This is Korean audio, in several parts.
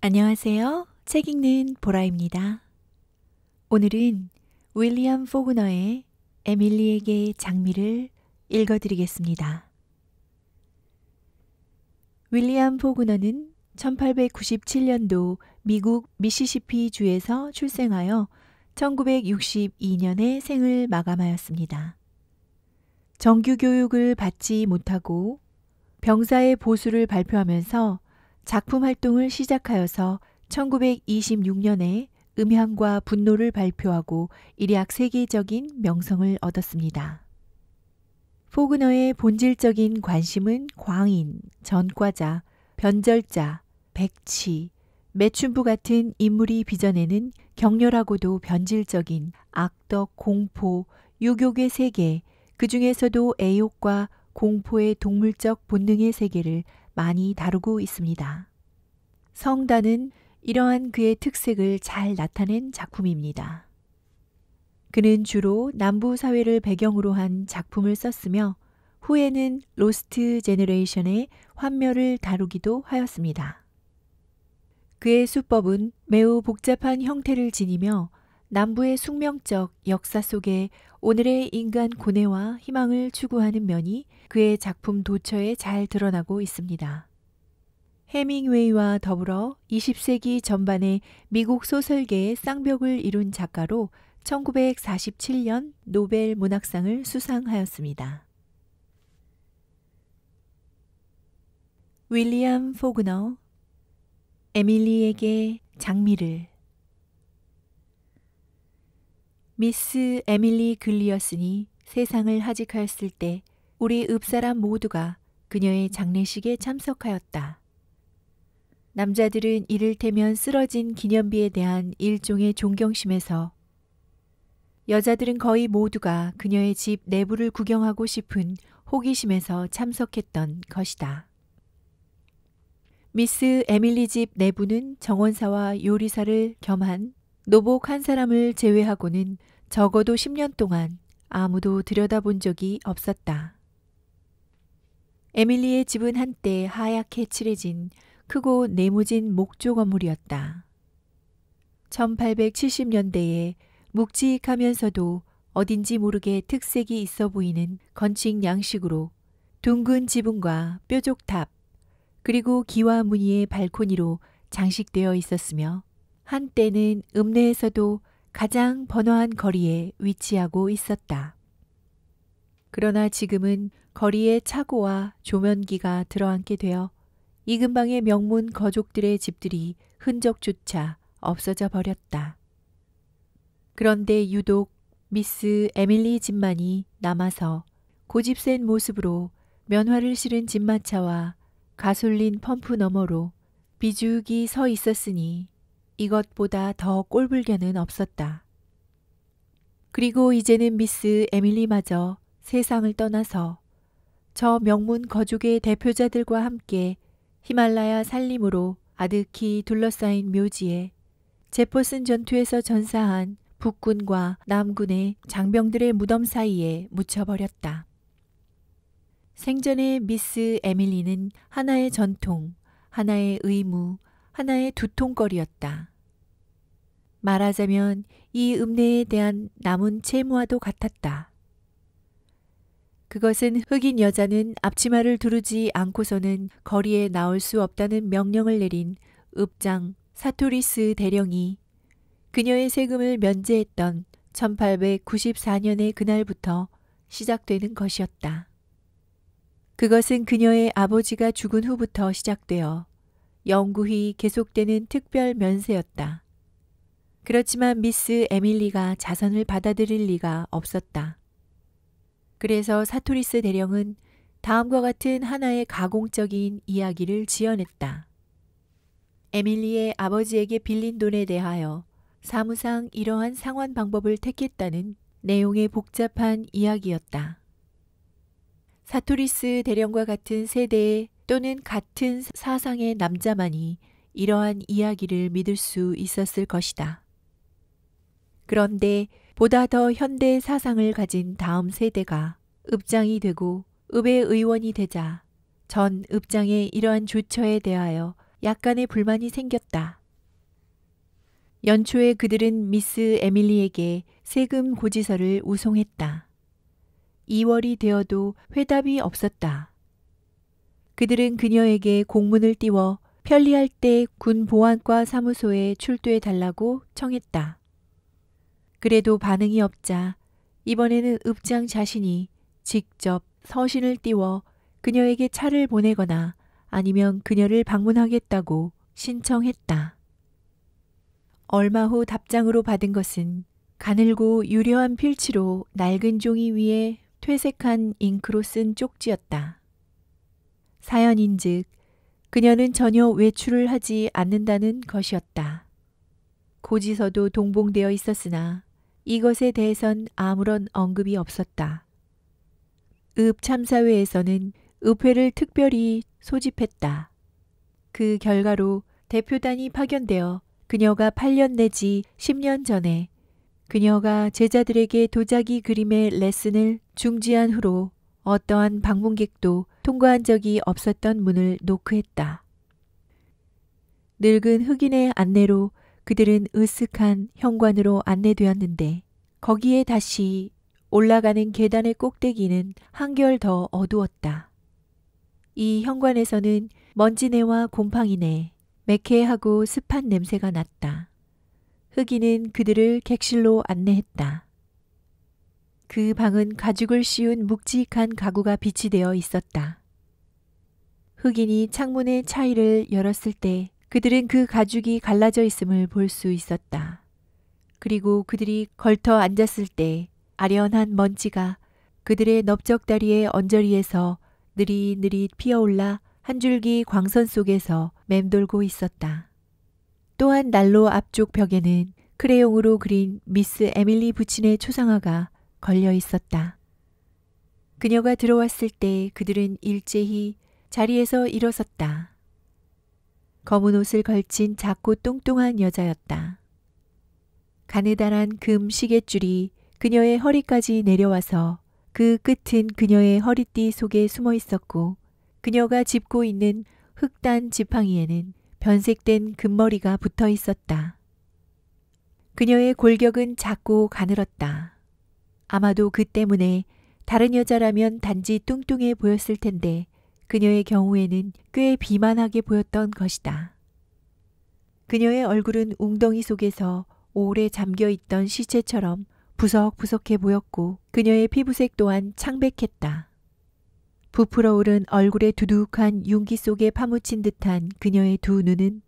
안녕하세요. 책 읽는 보라입니다. 오늘은 윌리엄 포그너의 에밀리에게 장미를 읽어드리겠습니다. 윌리엄 포그너는 1897년도 미국 미시시피 주에서 출생하여 1962년에 생을 마감하였습니다. 정규 교육을 받지 못하고 병사의 보수를 발표하면서 작품 활동을 시작하여서 1926년에 음향과 분노를 발표하고 일약 세계적인 명성을 얻었습니다. 포그너의 본질적인 관심은 광인, 전과자, 변절자, 백치, 매춘부 같은 인물이 빚어내는 격렬하고도 변질적인 악덕, 공포, 유욕의 세계, 그 중에서도 애욕과 공포의 동물적 본능의 세계를 많이 다루고 있습니다. 성단은 이러한 그의 특색을 잘 나타낸 작품입니다. 그는 주로 남부 사회를 배경으로 한 작품을 썼으며 후에는 로스트 제너레이션의 환멸을 다루기도 하였습니다. 그의 수법은 매우 복잡한 형태를 지니며 남부의 숙명적 역사 속에 오늘의 인간 고뇌와 희망을 추구하는 면이 그의 작품 도처에 잘 드러나고 있습니다. 해밍웨이와 더불어 20세기 전반의 미국 소설계의 쌍벽을 이룬 작가로 1947년 노벨 문학상을 수상하였습니다. 윌리엄 포그너, 에밀리에게 장미를. 미스 에밀리 글리어슨이 세상을 하직하였을 때 우리 읍사람 모두가 그녀의 장례식에 참석하였다. 남자들은 이를테면 쓰러진 기념비에 대한 일종의 존경심에서, 여자들은 거의 모두가 그녀의 집 내부를 구경하고 싶은 호기심에서 참석했던 것이다. 미스 에밀리 집 내부는 정원사와 요리사를 겸한 노복 한 사람을 제외하고는 적어도 10년 동안 아무도 들여다본 적이 없었다. 에밀리의 집은 한때 하얗게 칠해진 크고 네모진 목조 건물이었다. 1870년대에 묵직하면서도 어딘지 모르게 특색이 있어 보이는 건축 양식으로 둥근 지붕과 뾰족탑, 그리고 기와 무늬의 발코니로 장식되어 있었으며 한때는 읍내에서도 가장 번화한 거리에 위치하고 있었다. 그러나 지금은 거리에 차고와 조면기가 들어앉게 되어 이 근방의 명문 거족들의 집들이 흔적조차 없어져 버렸다. 그런데 유독 미스 에밀리 집만이 남아서 고집센 모습으로 면화를 실은 집마차와 가솔린 펌프 너머로 비죽이 서 있었으니 이것보다 더 꼴불견은 없었다. 그리고 이제는 미스 에밀리마저 세상을 떠나서 저 명문 거족의 대표자들과 함께 히말라야 산림으로 아득히 둘러싸인 묘지에 제퍼슨 전투에서 전사한 북군과 남군의 장병들의 무덤 사이에 묻혀버렸다. 생전에 미스 에밀리는 하나의 전통, 하나의 의무, 하나의 두통거리였다. 말하자면 이 읍내에 대한 남은 채무와도 같았다. 그것은 흑인 여자는 앞치마를 두르지 않고서는 거리에 나올 수 없다는 명령을 내린 읍장 사토리스 대령이 그녀의 세금을 면제했던 1894년의 그날부터 시작되는 것이었다. 그것은 그녀의 아버지가 죽은 후부터 시작되어 영구히 계속되는 특별 면세였다. 그렇지만 미스 에밀리가 자선을 받아들일 리가 없었다. 그래서 사토리스 대령은 다음과 같은 하나의 가공적인 이야기를 지어냈다. 에밀리의 아버지에게 빌린 돈에 대하여 사무상 이러한 상환 방법을 택했다는 내용의 복잡한 이야기였다. 사토리스 대령과 같은 세대의 또는 같은 사상의 남자만이 이러한 이야기를 믿을 수 있었을 것이다. 그런데 보다 더 현대 사상을 가진 다음 세대가 읍장이 되고 읍의 의원이 되자 전 읍장의 이러한 조처에 대하여 약간의 불만이 생겼다. 연초에 그들은 미스 에밀리에게 세금 고지서를 우송했다. 2월이 되어도 회답이 없었다. 그들은 그녀에게 공문을 띄워 편리할 때 군 보안과 사무소에 출두해 달라고 청했다. 그래도 반응이 없자 이번에는 읍장 자신이 직접 서신을 띄워 그녀에게 차를 보내거나 아니면 그녀를 방문하겠다고 신청했다. 얼마 후 답장으로 받은 것은 가늘고 유려한 필치로 낡은 종이 위에 퇴색한 잉크로 쓴 쪽지였다. 사연인즉 그녀는 전혀 외출을 하지 않는다는 것이었다. 고지서도 동봉되어 있었으나 이것에 대해선 아무런 언급이 없었다. 읍 참사회에서는 읍회를 특별히 소집했다. 그 결과로 대표단이 파견되어 그녀가 8년 내지 10년 전에 그녀가 제자들에게 도자기 그림의 레슨을 중지한 후로 어떠한 방문객도 통과한 적이 없었던 문을 노크했다. 늙은 흑인의 안내로 그들은 으쓱한 현관으로 안내되었는데 거기에 다시 올라가는 계단의 꼭대기는 한결 더 어두웠다. 이 현관에서는 먼지내와 곰팡이내, 매캐하고 습한 냄새가 났다. 흑인은 그들을 객실로 안내했다. 그 방은 가죽을 씌운 묵직한 가구가 비치되어 있었다. 흑인이 창문의 차이를 열었을 때 그들은 그 가죽이 갈라져 있음을 볼 수 있었다. 그리고 그들이 걸터 앉았을 때 아련한 먼지가 그들의 넓적다리의 언저리에서 느릿느릿 피어올라 한 줄기 광선 속에서 맴돌고 있었다. 또한 난로 앞쪽 벽에는 크레용으로 그린 미스 에밀리 부친의 초상화가 걸려 있었다. 그녀가 들어왔을 때 그들은 일제히 자리에서 일어섰다. 검은 옷을 걸친 작고 뚱뚱한 여자였다. 가느다란 금 시계줄이 그녀의 허리까지 내려와서 그 끝은 그녀의 허리띠 속에 숨어 있었고 그녀가 짚고 있는 흑단 지팡이에는 변색된 금머리가 붙어 있었다. 그녀의 골격은 작고 가늘었다. 아마도 그 때문에 다른 여자라면 단지 뚱뚱해 보였을 텐데 그녀의 경우에는 꽤 비만하게 보였던 것이다. 그녀의 얼굴은 웅덩이 속에서 오래 잠겨있던 시체처럼 부석부석해 보였고 그녀의 피부색 또한 창백했다. 부풀어 오른 얼굴의 두둑한 윤기 속에 파묻힌 듯한 그녀의 두 눈은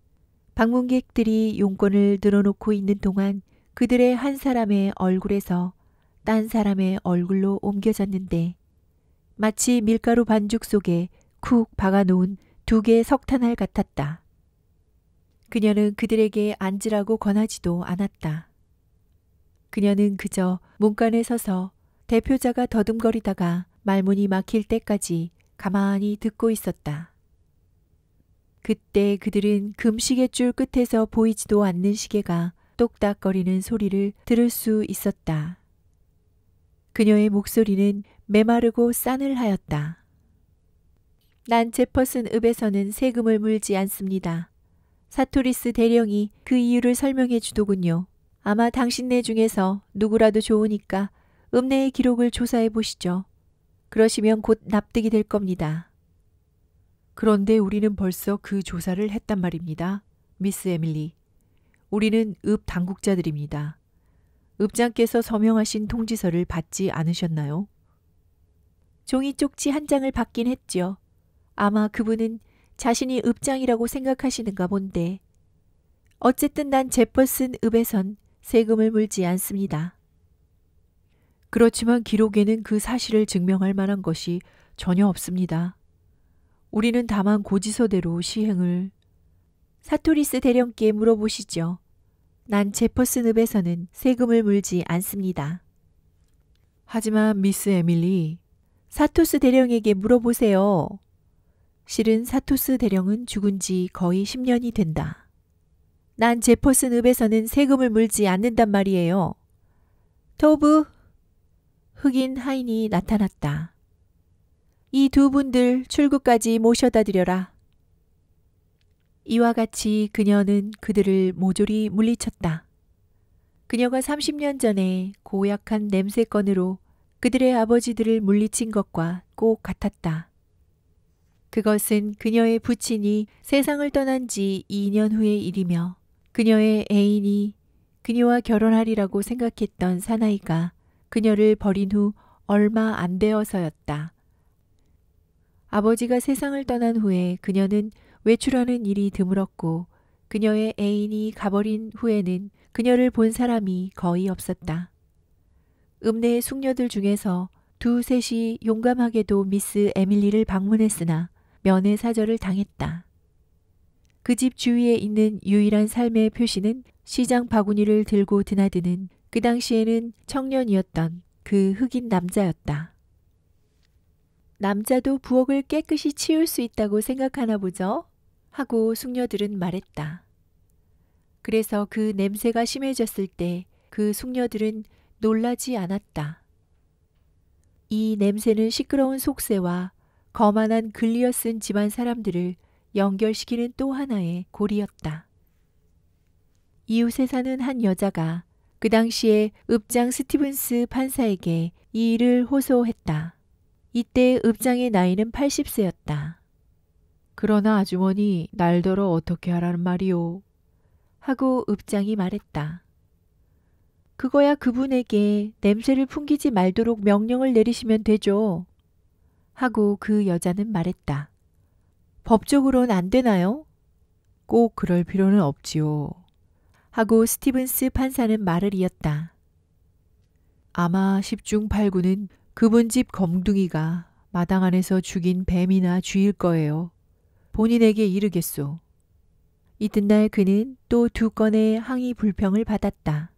방문객들이 용건을 늘어놓고 있는 동안 그들의 한 사람의 얼굴에서 딴 사람의 얼굴로 옮겨졌는데 마치 밀가루 반죽 속에 쿡 박아놓은 두 개의 석탄알 같았다. 그녀는 그들에게 앉으라고 권하지도 않았다. 그녀는 그저 문간에 서서 대표자가 더듬거리다가 말문이 막힐 때까지 가만히 듣고 있었다. 그때 그들은 금시계줄 끝에서 보이지도 않는 시계가 똑딱거리는 소리를 들을 수 있었다. 그녀의 목소리는 메마르고 싸늘하였다. 난 제퍼슨 읍에서는 세금을 물지 않습니다. 사토리스 대령이 그 이유를 설명해 주더군요. 아마 당신네 중에서 누구라도 좋으니까 읍내의 기록을 조사해 보시죠. 그러시면 곧 납득이 될 겁니다. 그런데 우리는 벌써 그 조사를 했단 말입니다. 미스 에밀리. 우리는 읍 당국자들입니다. 읍장께서 서명하신 통지서를 받지 않으셨나요? 종이 쪽지 한 장을 받긴 했죠. 아마 그분은 자신이 읍장이라고 생각하시는가 본데. 어쨌든 난 제퍼슨 읍에선 세금을 물지 않습니다. 그렇지만 기록에는 그 사실을 증명할 만한 것이 전혀 없습니다. 우리는 다만 고지서대로 시행을... 사토리스 대령께 물어보시죠. 난 제퍼슨 읍에서는 세금을 물지 않습니다. 하지만 미스 에밀리, 사토스 대령에게 물어보세요. 실은 사토스 대령은 죽은 지 거의 10년이 된다. 난 제퍼슨 읍에서는 세금을 물지 않는단 말이에요. 토브! 흑인 하인이 나타났다. 이 두 분들 출구까지 모셔다 드려라. 이와 같이 그녀는 그들을 모조리 물리쳤다. 그녀가 30년 전에 고약한 냄새건으로 그들의 아버지들을 물리친 것과 꼭 같았다. 그것은 그녀의 부친이 세상을 떠난 지 2년 후의 일이며 그녀의 애인이 그녀와 결혼하리라고 생각했던 사나이가 그녀를 버린 후 얼마 안 되어서였다. 아버지가 세상을 떠난 후에 그녀는 외출하는 일이 드물었고 그녀의 애인이 가버린 후에는 그녀를 본 사람이 거의 없었다. 읍내 숙녀들 중에서 두셋이 용감하게도 미스 에밀리를 방문했으나 면회사절을 당했다. 그 집 주위에 있는 유일한 삶의 표시는 시장 바구니를 들고 드나드는 그 당시에는 청년이었던 그 흑인 남자였다. 남자도 부엌을 깨끗이 치울 수 있다고 생각하나 보죠? 하고 숙녀들은 말했다. 그래서 그 냄새가 심해졌을 때 그 숙녀들은 놀라지 않았다. 이 냄새는 시끄러운 속세와 거만한 글리어슨 집안 사람들을 연결시키는 또 하나의 고리였다. 이웃에 사는 한 여자가 그 당시에 읍장 스티븐스 판사에게 이 일을 호소했다. 이때 읍장의 나이는 80세였다. 그러나 아주머니 날더러 어떻게 하라는 말이오? 하고 읍장이 말했다. 그거야 그분에게 냄새를 풍기지 말도록 명령을 내리시면 되죠. 하고 그 여자는 말했다. 법적으로는 안 되나요? 꼭 그럴 필요는 없지요. 하고 스티븐스 판사는 말을 이었다. 아마 10중 8구는 그분 집 검둥이가 마당 안에서 죽인 뱀이나 쥐일 거예요. 본인에게 이르겠소. 이튿날 그는 또 2건의 항의 불평을 받았다.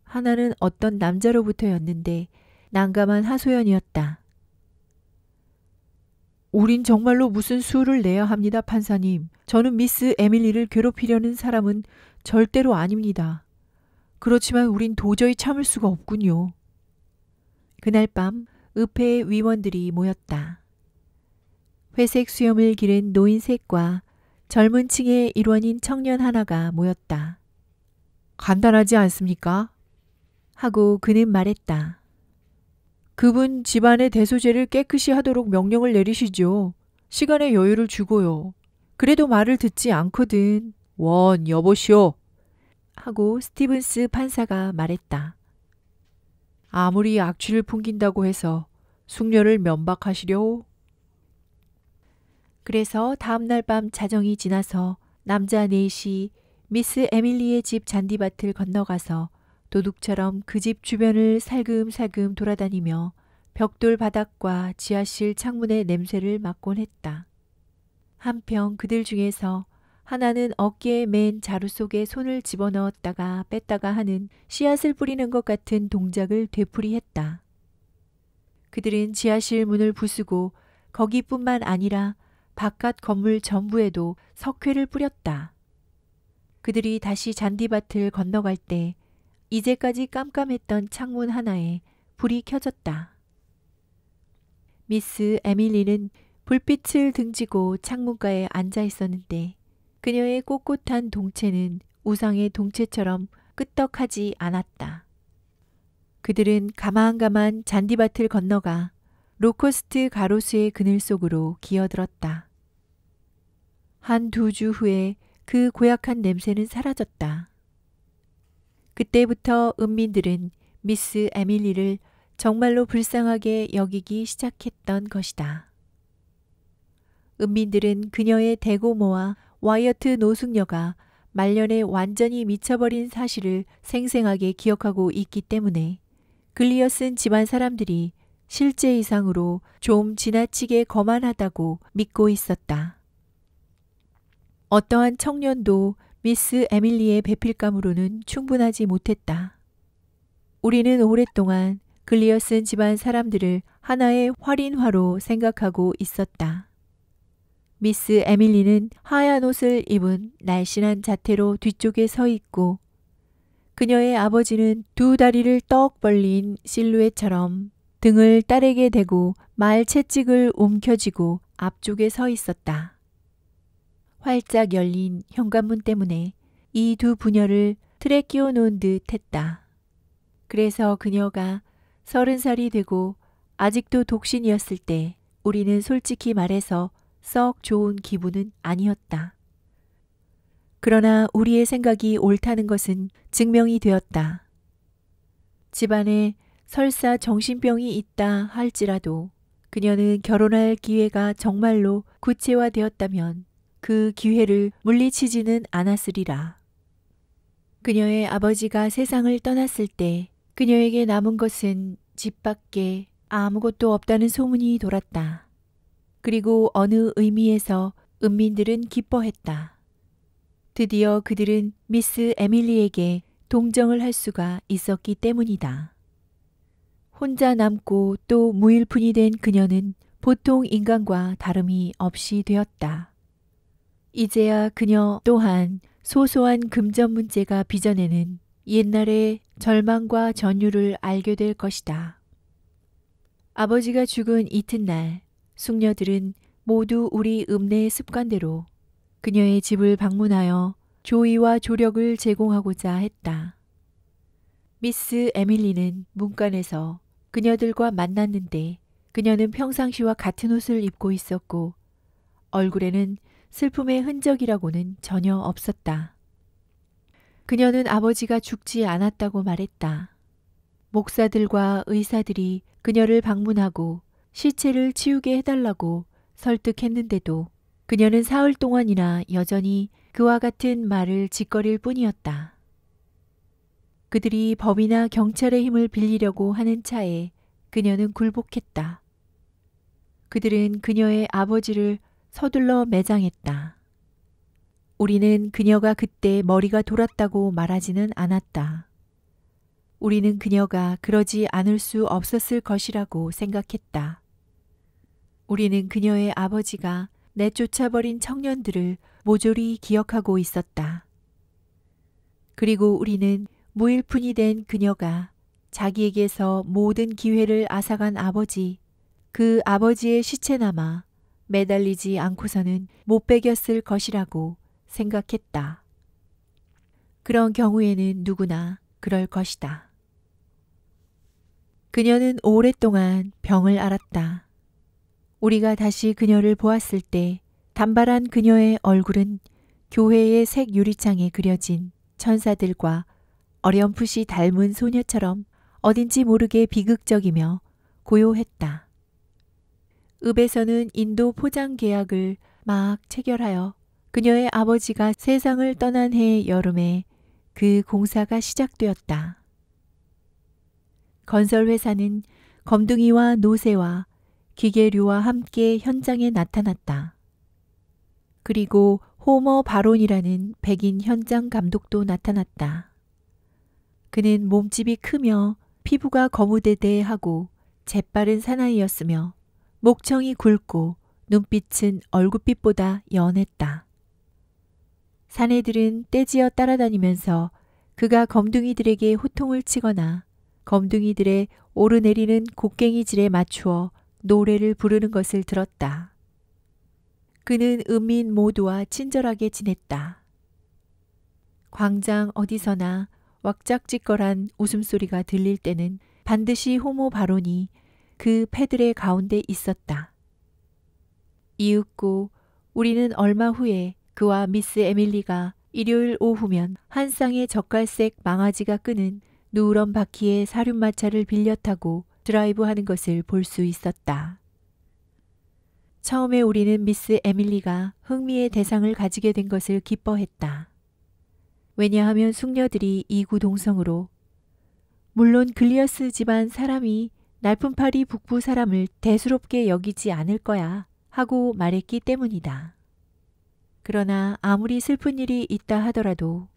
하나는 어떤 남자로부터였는데 난감한 하소연이었다. 우린 정말로 무슨 수를 내야 합니다, 판사님. 저는 미스 에밀리를 괴롭히려는 사람은 절대로 아닙니다. 그렇지만 우린 도저히 참을 수가 없군요. 그날 밤 읍회의 위원들이 모였다. 회색 수염을 기른 노인 셋과 젊은 층의 일원인 청년 하나가 모였다. 간단하지 않습니까? 하고 그는 말했다. 그분 집안의 대소제를 깨끗이 하도록 명령을 내리시죠. 시간의 여유를 주고요. 그래도 말을 듣지 않거든. 원, 여보시오. 하고 스티븐스 판사가 말했다. 아무리 악취를 풍긴다고 해서 숙녀를 면박하시려오? 그래서 다음날 밤 자정이 지나서 남자 넷이 미스 에밀리의 집 잔디밭을 건너가서 도둑처럼 그 집 주변을 살금살금 돌아다니며 벽돌 바닥과 지하실 창문의 냄새를 맡곤 했다. 한편 그들 중에서 하나는 어깨에 맨 자루 속에 손을 집어넣었다가 뺐다가 하는 씨앗을 뿌리는 것 같은 동작을 되풀이했다. 그들은 지하실 문을 부수고 거기뿐만 아니라 바깥 건물 전부에도 석회를 뿌렸다. 그들이 다시 잔디밭을 건너갈 때 이제까지 깜깜했던 창문 하나에 불이 켜졌다. 미스 에밀리는 불빛을 등지고 창문가에 앉아 있었는데 그녀의 꼿꼿한 동체는 우상의 동체처럼 끄떡하지 않았다. 그들은 가만가만 잔디밭을 건너가 로커스트 가로수의 그늘 속으로 기어들었다. 한 2주 후에 그 고약한 냄새는 사라졌다. 그때부터 읍민들은 미스 에밀리를 정말로 불쌍하게 여기기 시작했던 것이다. 읍민들은 그녀의 대고모와 와이어트 노숙녀가 말년에 완전히 미쳐버린 사실을 생생하게 기억하고 있기 때문에 글리어슨 집안 사람들이 실제 이상으로 좀 지나치게 거만하다고 믿고 있었다. 어떠한 청년도 미스 에밀리의 배필감으로는 충분하지 못했다. 우리는 오랫동안 글리어슨 집안 사람들을 하나의 활인화로 생각하고 있었다. 미스 에밀리는 하얀 옷을 입은 날씬한 자태로 뒤쪽에 서 있고 그녀의 아버지는 2 다리를 떡 벌린 실루엣처럼 등을 딸에게 대고 말 채찍을 움켜쥐고 앞쪽에 서 있었다. 활짝 열린 현관문 때문에 이 두 부녀를 틀에 끼워 놓은 듯 했다. 그래서 그녀가 30살이 되고 아직도 독신이었을 때 우리는 솔직히 말해서 썩 좋은 기분은 아니었다. 그러나 우리의 생각이 옳다는 것은 증명이 되었다. 집안에 설사 정신병이 있다 할지라도 그녀는 결혼할 기회가 정말로 구체화되었다면 그 기회를 물리치지는 않았으리라. 그녀의 아버지가 세상을 떠났을 때 그녀에게 남은 것은 집 밖에 아무것도 없다는 소문이 돌았다. 그리고 어느 의미에서 은민들은 기뻐했다. 드디어 그들은 미스 에밀리에게 동정을 할 수가 있었기 때문이다. 혼자 남고 또 무일푼이 된 그녀는 보통 인간과 다름이 없이 되었다. 이제야 그녀 또한 소소한 금전 문제가 빚어내는 옛날의 절망과 전율을 알게 될 것이다. 아버지가 죽은 이튿날 숙녀들은 모두 우리 읍내의 습관대로 그녀의 집을 방문하여 조의와 조력을 제공하고자 했다. 미스 에밀리는 문간에서 그녀들과 만났는데 그녀는 평상시와 같은 옷을 입고 있었고 얼굴에는 슬픔의 흔적이라고는 전혀 없었다. 그녀는 아버지가 죽지 않았다고 말했다. 목사들과 의사들이 그녀를 방문하고 시체를 치우게 해달라고 설득했는데도 그녀는 사흘 동안이나 여전히 그와 같은 말을 짓거릴 뿐이었다. 그들이 법이나 경찰의 힘을 빌리려고 하는 차에 그녀는 굴복했다. 그들은 그녀의 아버지를 서둘러 매장했다. 우리는 그녀가 그때 머리가 돌았다고 말하지는 않았다. 우리는 그녀가 그러지 않을 수 없었을 것이라고 생각했다. 우리는 그녀의 아버지가 내쫓아버린 청년들을 모조리 기억하고 있었다. 그리고 우리는 무일푼이 된 그녀가 자기에게서 모든 기회를 앗아간 아버지, 그 아버지의 시체나마 매달리지 않고서는 못 베겼을 것이라고 생각했다. 그런 경우에는 누구나 그럴 것이다. 그녀는 오랫동안 병을 앓았다. 우리가 다시 그녀를 보았을 때 단발한 그녀의 얼굴은 교회의 색 유리창에 그려진 천사들과 어렴풋이 닮은 소녀처럼 어딘지 모르게 비극적이며 고요했다. 읍에서는 인도 포장 계약을 막 체결하여 그녀의 아버지가 세상을 떠난 해 여름에 그 공사가 시작되었다. 건설회사는 검둥이와 노새와 기계류와 함께 현장에 나타났다. 그리고 호머 바론이라는 백인 현장 감독도 나타났다. 그는 몸집이 크며 피부가 거무대대하고 재빠른 사나이였으며 목청이 굵고 눈빛은 얼굴빛보다 연했다. 사내들은 떼지어 따라다니면서 그가 검둥이들에게 호통을 치거나 검둥이들의 오르내리는 곡괭이질에 맞추어 노래를 부르는 것을 들었다. 그는 은민 모두와 친절하게 지냈다. 광장 어디서나 왁짝지껄한 웃음소리가 들릴 때는 반드시 호모 바론이 그 패들의 가운데 있었다. 이윽고 우리는 얼마 후에 그와 미스 에밀리가 일요일 오후면 한 쌍의 젓갈색 망아지가 끄는 누런 바퀴의 사륜마차를 빌려 타고 드라이브하는 것을 볼 수 있었다. 처음에 우리는 미스 에밀리가 흥미의 대상을 가지게 된 것을 기뻐했다. 왜냐하면 숙녀들이 이구동성으로 물론 글리어스 집안 사람이 날품파리 북부 사람을 대수롭게 여기지 않을 거야 하고 말했기 때문이다. 그러나 아무리 슬픈 일이 있다 하더라도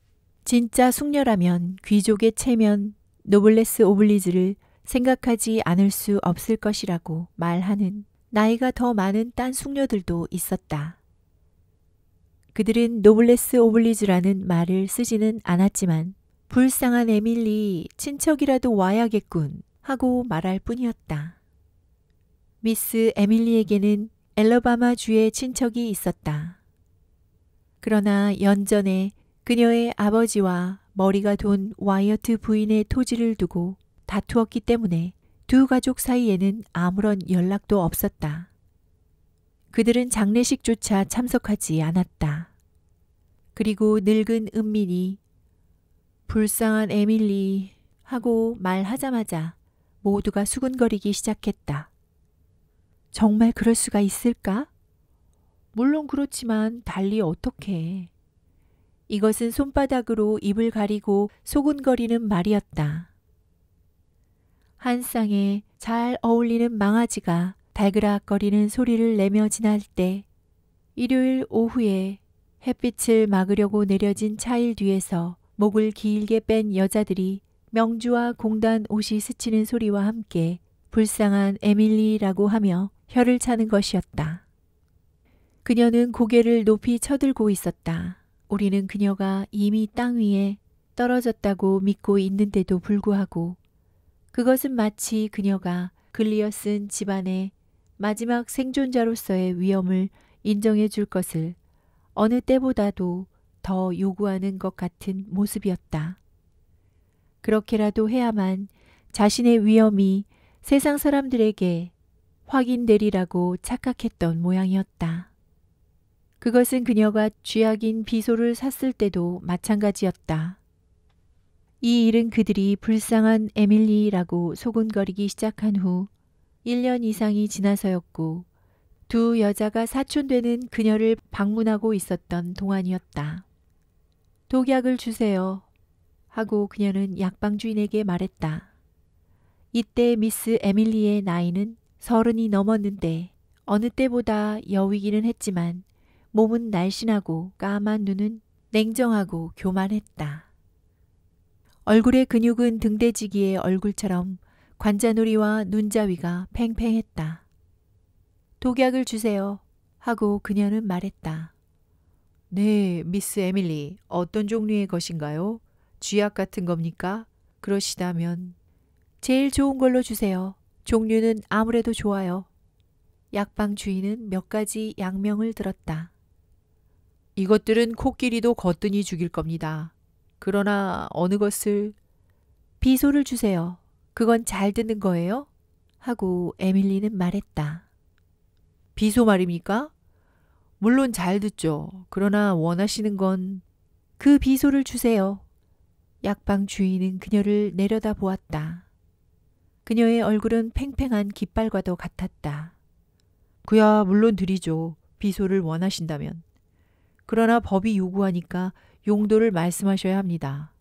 진짜 숙녀라면 귀족의 체면 노블레스 오블리즈를 생각하지 않을 수 없을 것이라고 말하는 나이가 더 많은 딴 숙녀들도 있었다. 그들은 노블레스 오블리즈라는 말을 쓰지는 않았지만 불쌍한 에밀리 친척이라도 와야겠군 하고 말할 뿐이었다. 미스 에밀리에게는 앨러바마 주의 친척이 있었다. 그러나 연전에 그녀의 아버지와 머리가 돈 와이어트 부인의 토지를 두고 다투었기 때문에 두 가족 사이에는 아무런 연락도 없었다. 그들은 장례식조차 참석하지 않았다. 그리고 늙은 은민이 불쌍한 에밀리 하고 말하자마자 모두가 수군거리기 시작했다. 정말 그럴 수가 있을까? 물론 그렇지만 달리 어떡해. 이것은 손바닥으로 입을 가리고 소근거리는 말이었다. 한 쌍에 잘 어울리는 망아지가 달그락거리는 소리를 내며 지날 때 일요일 오후에 햇빛을 막으려고 내려진 차일 뒤에서 목을 길게 뺀 여자들이 명주와 공단 옷이 스치는 소리와 함께 불쌍한 에밀리라고 하며 혀를 차는 것이었다. 그녀는 고개를 높이 쳐들고 있었다. 우리는 그녀가 이미 땅 위에 떨어졌다고 믿고 있는데도 불구하고 그것은 마치 그녀가 글리어슨 집안의 마지막 생존자로서의 위험을 인정해 줄 것을 어느 때보다도 더 요구하는 것 같은 모습이었다. 그렇게라도 해야만 자신의 위험이 세상 사람들에게 확인되리라고 착각했던 모양이었다. 그것은 그녀가 쥐약인 비소를 샀을 때도 마찬가지였다. 이 일은 그들이 불쌍한 에밀리라고 소곤거리기 시작한 후 1년 이상이 지나서였고 두 여자가 사촌되는 그녀를 방문하고 있었던 동안이었다. 독약을 주세요 하고 그녀는 약방 주인에게 말했다. 이때 미스 에밀리의 나이는 30이 넘었는데 어느 때보다 여위기는 했지만 몸은 날씬하고 까만 눈은 냉정하고 교만했다. 얼굴의 근육은 등대지기의 얼굴처럼 관자놀이와 눈자위가 팽팽했다. 독약을 주세요 하고 그녀는 말했다. 네, 미스 에밀리, 어떤 종류의 것인가요? 쥐약 같은 겁니까? 그러시다면 제일 좋은 걸로 주세요. 종류는 아무래도 좋아요. 약방 주인은 몇 가지 약명을 들었다. 이것들은 코끼리도 거뜬히 죽일 겁니다. 그러나 어느 것을 비소를 주세요. 그건 잘 듣는 거예요? 하고 에밀리는 말했다. 비소 말입니까? 물론 잘 듣죠. 그러나 원하시는 건 그 비소를 주세요. 약방 주인은 그녀를 내려다 보았다. 그녀의 얼굴은 팽팽한 깃발과도 같았다. 그야 물론 드리죠. 비소를 원하신다면. 그러나 법이 요구하니까 용도를 말씀하셔야 합니다.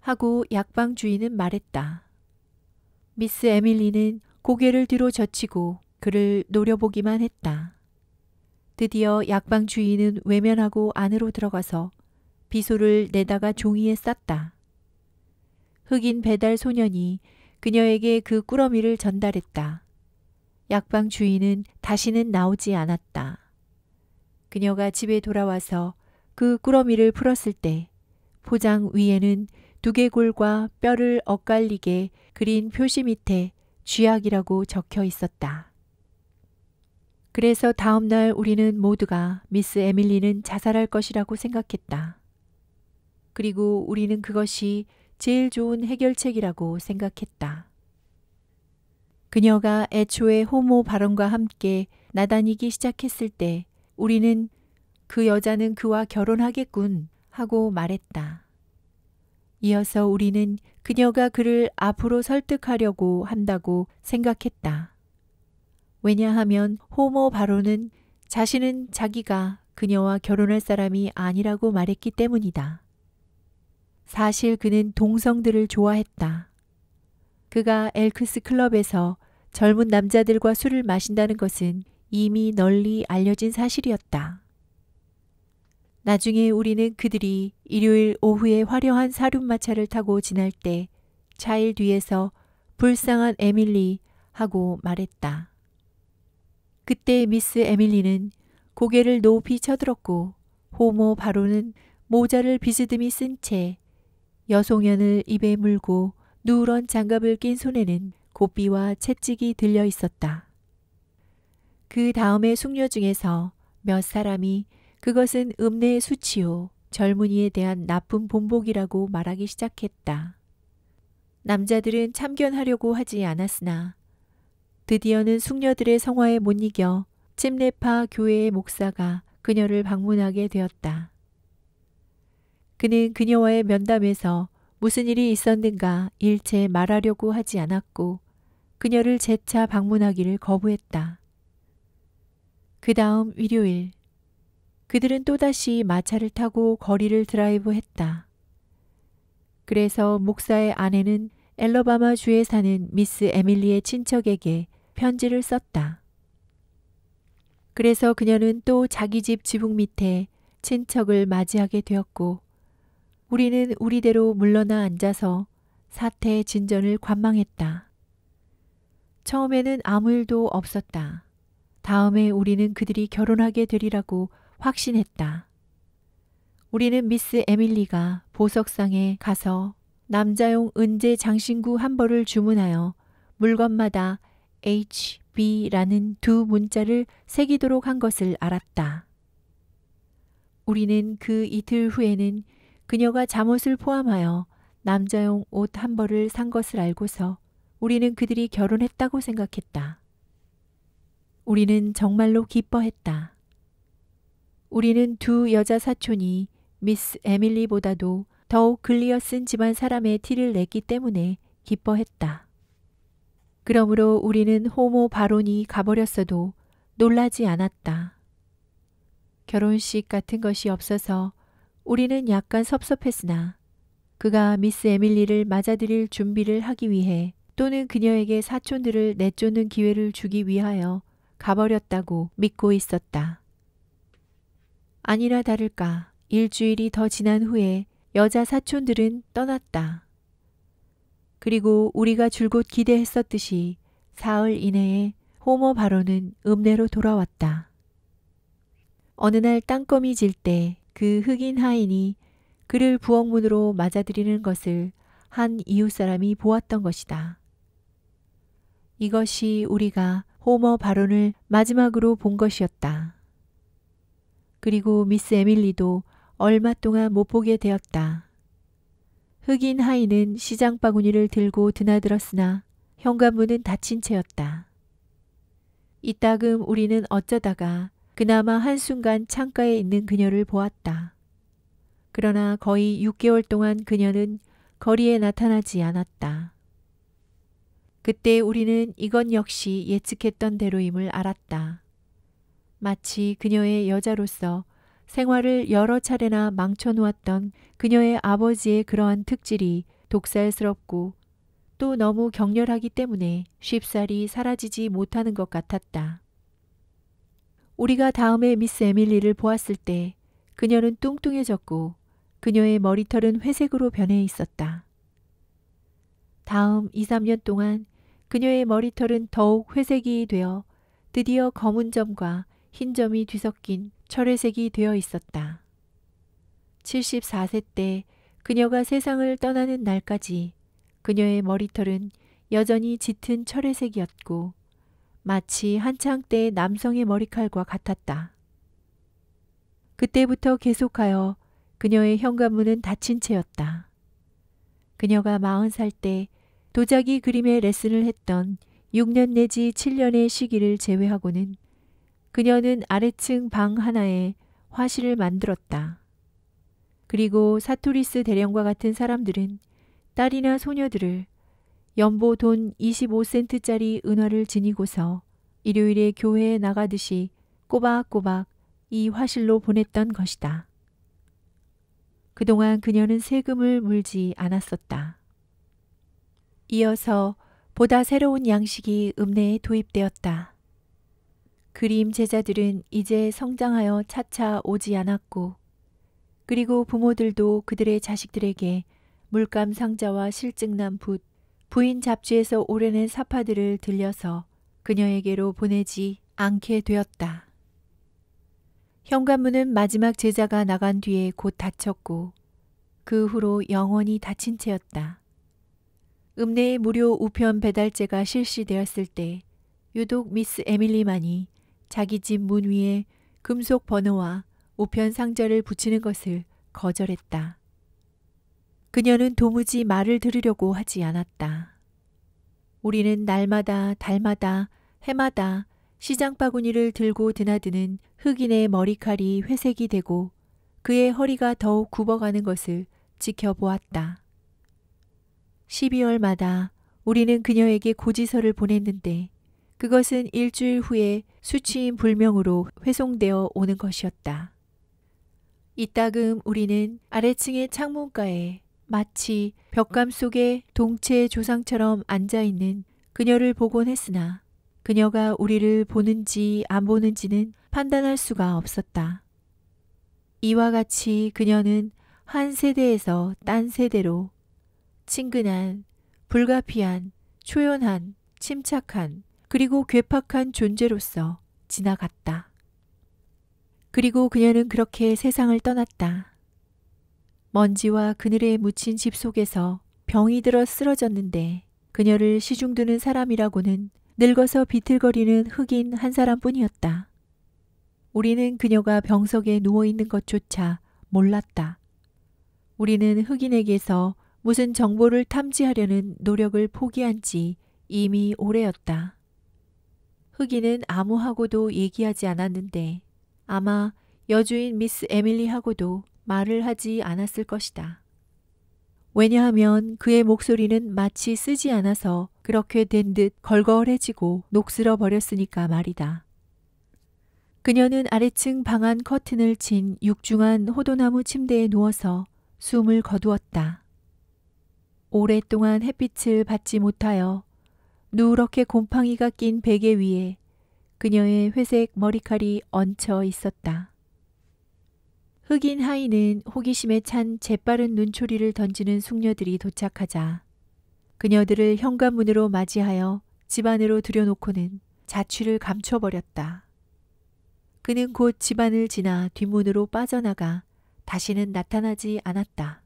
하고 약방 주인은 말했다. 미스 에밀리는 고개를 뒤로 젖히고 그를 노려보기만 했다. 드디어 약방 주인은 외면하고 안으로 들어가서 비소를 내다가 종이에 쌌다. 흑인 배달 소년이 그녀에게 그 꾸러미를 전달했다. 약방 주인은 다시는 나오지 않았다. 그녀가 집에 돌아와서 그 꾸러미를 풀었을 때 포장 위에는 두개골과 뼈를 엇갈리게 그린 표시 밑에 쥐약이라고 적혀 있었다. 그래서 다음 날 우리는 모두가 미스 에밀리는 자살할 것이라고 생각했다. 그리고 우리는 그것이 제일 좋은 해결책이라고 생각했다. 그녀가 애초에 호모 발언과 함께 나다니기 시작했을 때 우리는 그 여자는 그와 결혼하겠군 하고 말했다. 이어서 우리는 그녀가 그를 앞으로 설득하려고 한다고 생각했다. 왜냐하면 호모 바로는 자신은 자기가 그녀와 결혼할 사람이 아니라고 말했기 때문이다. 사실 그는 동성들을 좋아했다. 그가 엘크스 클럽에서 젊은 남자들과 술을 마신다는 것은 이미 널리 알려진 사실이었다. 나중에 우리는 그들이 일요일 오후에 화려한 사륜마차를 타고 지날 때 차일 뒤에서 불쌍한 에밀리 하고 말했다. 그때 미스 에밀리는 고개를 높이 쳐들었고 호모 바로는 모자를 비스듬히 쓴 채 여송연을 입에 물고 누런 장갑을 낀 손에는 고삐와 채찍이 들려 있었다. 그 다음에 숙녀 중에서 몇 사람이 그것은 읍내의 수치요 젊은이에 대한 나쁜 본보기라고 말하기 시작했다. 남자들은 참견하려고 하지 않았으나 드디어는 숙녀들의 성화에 못 이겨 침례파 교회의 목사가 그녀를 방문하게 되었다. 그는 그녀와의 면담에서 무슨 일이 있었는가 일체 말하려고 하지 않았고 그녀를 재차 방문하기를 거부했다. 그 다음 일요일 그들은 또다시 마차를 타고 거리를 드라이브했다. 그래서 목사의 아내는 앨러바마 주에 사는 미스 에밀리의 친척에게 편지를 썼다. 그래서 그녀는 또 자기 집 지붕 밑에 친척을 맞이하게 되었고 우리는 우리대로 물러나 앉아서 사태의 진전을 관망했다. 처음에는 아무 일도 없었다. 다음에 우리는 그들이 결혼하게 되리라고 확신했다. 우리는 미스 에밀리가 보석상에 가서 남자용 은제 장신구 한 벌을 주문하여 물건마다 HB라는 두 문자를 새기도록 한 것을 알았다. 우리는 그 이틀 후에는 그녀가 잠옷을 포함하여 남자용 옷 한 벌을 산 것을 알고서 우리는 그들이 결혼했다고 생각했다. 우리는 정말로 기뻐했다. 우리는 두 여자 사촌이 미스 에밀리보다도 더욱 글리어 쓴 집안 사람의 티를 냈기 때문에 기뻐했다. 그러므로 우리는 호모 바론이 가버렸어도 놀라지 않았다. 결혼식 같은 것이 없어서 우리는 약간 섭섭했으나 그가 미스 에밀리를 맞아들일 준비를 하기 위해 또는 그녀에게 사촌들을 내쫓는 기회를 주기 위하여 가버렸다고 믿고 있었다. 아니나 다를까 일주일이 더 지난 후에 여자 사촌들은 떠났다. 그리고 우리가 줄곧 기대했었듯이 사흘 이내에 호모 바론은 읍내로 돌아왔다. 어느 날 땅거미 질 때 그 흑인 하인이 그를 부엌문으로 맞아들이는 것을 한 이웃 사람이 보았던 것이다. 이것이 우리가 호모 바론을 마지막으로 본 것이었다. 그리고 미스 에밀리도 얼마 동안 못 보게 되었다. 흑인 하인은 시장 바구니를 들고 드나들었으나 현관문은 닫힌 채였다. 이따금 우리는 어쩌다가 그나마 한순간 창가에 있는 그녀를 보았다. 그러나 거의 6개월 동안 그녀는 거리에 나타나지 않았다. 그때 우리는 이것 역시 예측했던 대로임을 알았다. 마치 그녀의 여자로서 생활을 여러 차례나 망쳐놓았던 그녀의 아버지의 그러한 특질이 독살스럽고 또 너무 격렬하기 때문에 쉽사리 사라지지 못하는 것 같았다. 우리가 다음에 미스 에밀리를 보았을 때 그녀는 뚱뚱해졌고 그녀의 머리털은 회색으로 변해 있었다. 다음 2, 3년 동안 그녀의 머리털은 더욱 회색이 되어 드디어 검은 점과 흰 점이 뒤섞인 철회색이 되어 있었다. 74세 때 그녀가 세상을 떠나는 날까지 그녀의 머리털은 여전히 짙은 철회색이었고 마치 한창 때의 남성의 머리칼과 같았다. 그때부터 계속하여 그녀의 현관문은 닫힌 채였다. 그녀가 40살 때 도자기 그림의 레슨을 했던 6년 내지 7년의 시기를 제외하고는 그녀는 아래층 방 하나에 화실을 만들었다. 그리고 사토리스 대령과 같은 사람들은 딸이나 소녀들을 연보 돈 25센트짜리 은화를 지니고서 일요일에 교회에 나가듯이 꼬박꼬박 이 화실로 보냈던 것이다. 그동안 그녀는 세금을 물지 않았었다. 이어서 보다 새로운 양식이 읍내에 도입되었다. 그림 제자들은 이제 성장하여 차차 오지 않았고 그리고 부모들도 그들의 자식들에게 물감 상자와 실증난 붓, 부인 잡지에서 오려낸 사파들을 들려서 그녀에게로 보내지 않게 되었다. 현관문은 마지막 제자가 나간 뒤에 곧 닫혔고 그 후로 영원히 닫힌 채였다. 읍내의 무료 우편 배달제가 실시되었을 때 유독 미스 에밀리만이 자기 집 문 위에 금속 번호와 우편 상자를 붙이는 것을 거절했다. 그녀는 도무지 말을 들으려고 하지 않았다. 우리는 날마다 달마다 해마다 시장 바구니를 들고 드나드는 흑인의 머리칼이 회색이 되고 그의 허리가 더욱 굽어가는 것을 지켜보았다. 12월마다 우리는 그녀에게 고지서를 보냈는데 그것은 일주일 후에 수치인 불명으로 회송되어 오는 것이었다. 이따금 우리는 아래층의 창문가에 마치 벽감 속에 동체 조상처럼 앉아있는 그녀를 보곤 했으나 그녀가 우리를 보는지 안 보는지는 판단할 수가 없었다. 이와 같이 그녀는 한 세대에서 딴 세대로 친근한, 불가피한, 초연한, 침착한, 그리고 괴팍한 존재로서 지나갔다. 그리고 그녀는 그렇게 세상을 떠났다. 먼지와 그늘에 묻힌 집 속에서 병이 들어 쓰러졌는데 그녀를 시중드는 사람이라고는 늙어서 비틀거리는 흑인 한 사람뿐이었다. 우리는 그녀가 병석에 누워있는 것조차 몰랐다. 우리는 흑인에게서 무슨 정보를 탐지하려는 노력을 포기한 지 이미 오래였다. 흑인은 아무하고도 얘기하지 않았는데 아마 여주인 미스 에밀리하고도 말을 하지 않았을 것이다. 왜냐하면 그의 목소리는 마치 쓰지 않아서 그렇게 된 듯 걸걸해지고 녹슬어 버렸으니까 말이다. 그녀는 아래층 방안 커튼을 친 육중한 호도나무 침대에 누워서 숨을 거두었다. 오랫동안 햇빛을 받지 못하여 누렇게 곰팡이가 낀 베개 위에 그녀의 회색 머리칼이 얹혀 있었다. 흑인 하인은 호기심에 찬 재빠른 눈초리를 던지는 숙녀들이 도착하자 그녀들을 현관문으로 맞이하여 집 안으로 들여놓고는 자취를 감춰버렸다. 그는 곧 집안을 지나 뒷문으로 빠져나가 다시는 나타나지 않았다.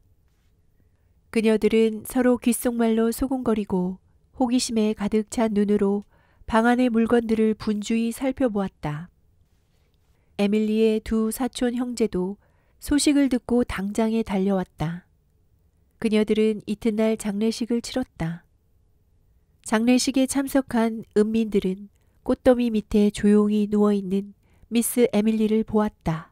그녀들은 서로 귓속말로 소곤거리고 호기심에 가득 찬 눈으로 방 안의 물건들을 분주히 살펴보았다. 에밀리의 두 사촌 형제도 소식을 듣고 당장에 달려왔다. 그녀들은 이튿날 장례식을 치렀다. 장례식에 참석한 은민들은 꽃더미 밑에 조용히 누워있는 미스 에밀리를 보았다.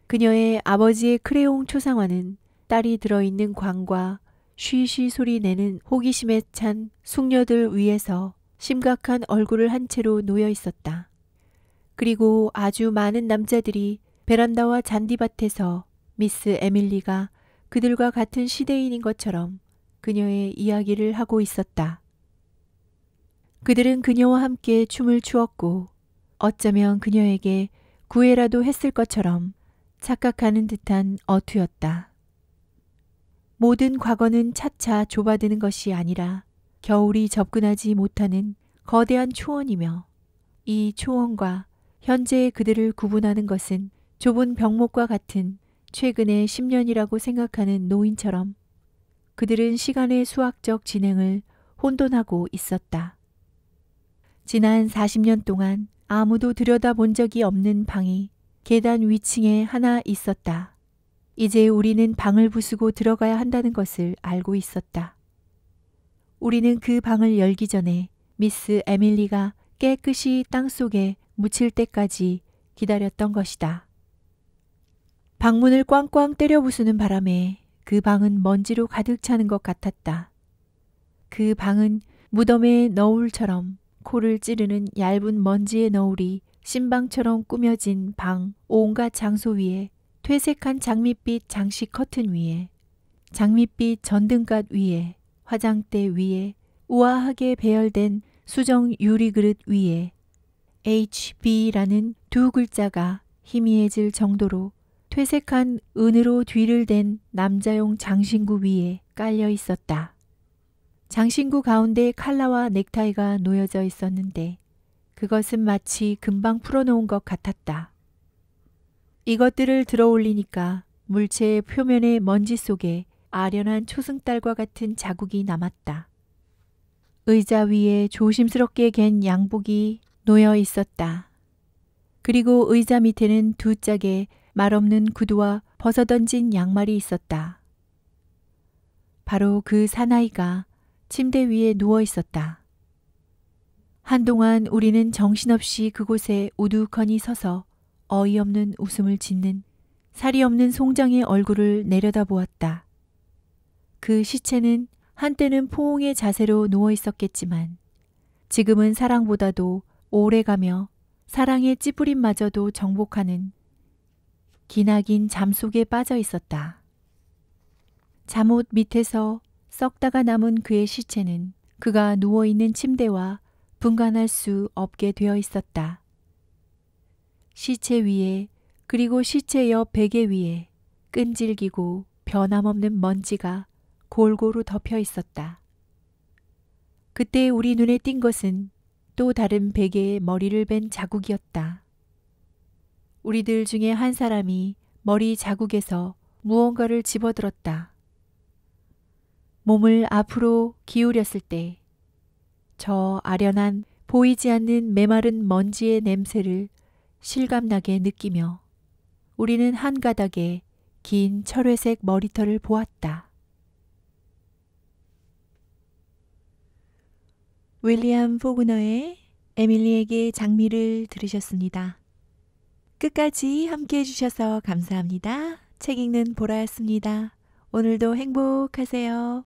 그녀의 아버지의 크레용 초상화는 딸이 들어있는 광과 쉬쉬 소리 내는 호기심에 찬 숙녀들 위에서 심각한 얼굴을 한 채로 놓여 있었다. 그리고 아주 많은 남자들이 베란다와 잔디밭에서 미스 에밀리가 그들과 같은 시대인인 것처럼 그녀의 이야기를 하고 있었다. 그들은 그녀와 함께 춤을 추었고 어쩌면 그녀에게 구애라도 했을 것처럼 착각하는 듯한 어투였다. 모든 과거는 차차 좁아드는 것이 아니라 겨울이 접근하지 못하는 거대한 초원이며 이 초원과 현재의 그들을 구분하는 것은 좁은 병목과 같은 최근의 10년이라고 생각하는 노인처럼 그들은 시간의 수학적 진행을 혼돈하고 있었다. 지난 40년 동안 아무도 들여다본 적이 없는 방이 계단 위층에 하나 있었다. 이제 우리는 방을 부수고 들어가야 한다는 것을 알고 있었다. 우리는 그 방을 열기 전에 미스 에밀리가 깨끗이 땅속에 묻힐 때까지 기다렸던 것이다. 방문을 꽝꽝 때려 부수는 바람에 그 방은 먼지로 가득 차는 것 같았다. 그 방은 무덤의 너울처럼 코를 찌르는 얇은 먼지의 너울이 신방처럼 꾸며진 방 온갖 장소 위에 퇴색한 장밋빛 장식 커튼 위에 장밋빛 전등갓 위에 화장대 위에 우아하게 배열된 수정 유리 그릇 위에 HB라는 두 글자가 희미해질 정도로 퇴색한 은으로 뒤를 댄 남자용 장신구 위에 깔려 있었다. 장신구 가운데 칼라와 넥타이가 놓여져 있었는데 그것은 마치 금방 풀어놓은 것 같았다. 이것들을 들어 올리니까 물체의 표면의 먼지 속에 아련한 초승달과 같은 자국이 남았다. 의자 위에 조심스럽게 갠 양복이 놓여 있었다. 그리고 의자 밑에는 두 짝의 말없는 구두와 벗어던진 양말이 있었다. 바로 그 사나이가 침대 위에 누워 있었다. 한동안 우리는 정신없이 그곳에 우두커니 서서 어이없는 웃음을 짓는 살이 없는 송장의 얼굴을 내려다보았다. 그 시체는 한때는 포옹의 자세로 누워 있었겠지만 지금은 사랑보다도 오래가며 사랑의 찌푸림마저도 정복하는 기나긴 잠 속에 빠져 있었다. 잠옷 밑에서 썩다가 남은 그의 시체는 그가 누워있는 침대와 분간할 수 없게 되어 있었다. 시체 위에 그리고 시체 옆 베개 위에 끈질기고 변함없는 먼지가 골고루 덮여 있었다. 그때 우리 눈에 띈 것은 또 다른 베개에 머리를 벤 자국이었다. 우리들 중에 한 사람이 머리 자국에서 무언가를 집어들었다. 몸을 앞으로 기울였을 때 저 아련한 보이지 않는 메마른 먼지의 냄새를 실감나게 느끼며 우리는 한 가닥의 긴 철회색 머리털을 보았다. 윌리엄 포그너의 에밀리에게 장미를 들으셨습니다. 끝까지 함께 해주셔서 감사합니다. 책 읽는 보라였습니다. 오늘도 행복하세요.